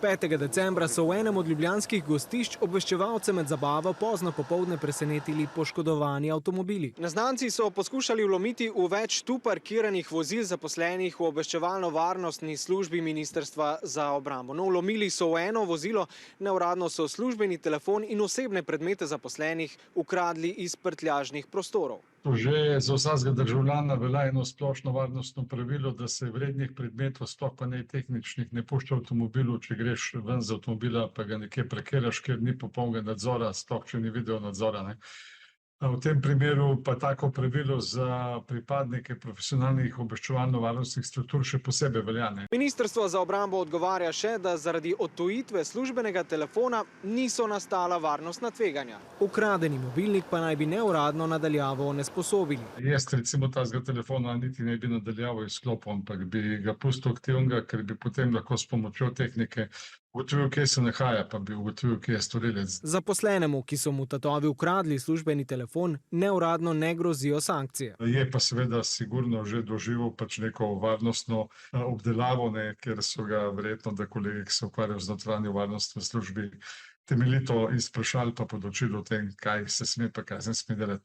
5. decembra so v enem od ljubljanskih gostišč obveščevalce med zabavo pozno popoldne presenetili poškodovani avtomobili. Neznanci so poskušali vlomiti v več tu parkiranih vozil zaposlenih v obveščevalno-varnostni službi Ministrstva za obrambo. No, vlomili so v eno vozilo, neuradno so službeni telefon in osebne predmete zaposlenih ukradli iz prtljažnih prostorov. Že za vsakega državljana velja eno splošno varnostno pravilo, da se vrednih predmetov, sploh pa ne tehničnih, ne pušča v avtomobilu, če greš ven z avtomobila, pa ga nekje parkiraš, ker ni popolnega nadzora, sploh če ni video nadzora, ne. V tem primeru pa tako pravilo za pripadnike profesionalnih obveščevalno-varnostnih struktur še posebej velja, ne. Ministrstvo za obrambo odgovarja še, da zaradi odtujitve službenega telefona niso nastala varnostna tveganja. Ukradeni mobilnik pa naj bi neuradno nadaljavo onesposobili. Jaz recimo tazga telefona niti ne bi nadaljavo izklopil, ampak bi ga pustil aktivnega, ker bi potem lahko s pomočjo tehnike ugotovil, kje se nahaja, pa bi ugotovil, kje je storilec. Zaposlenemu, ki so mu tatovi ukradli službeni telefon, neuradno ne grozijo sankcije. Je pa seveda sigurno že doživel pač neko varnostno obdelavo, ne, ker so ga verjetno, da kolegi, ki se ukvarjajo z notranjo varnostjo v službi, temeljito izprašali pa podočili o tem, kaj se sme pa kaj se ne sme delati.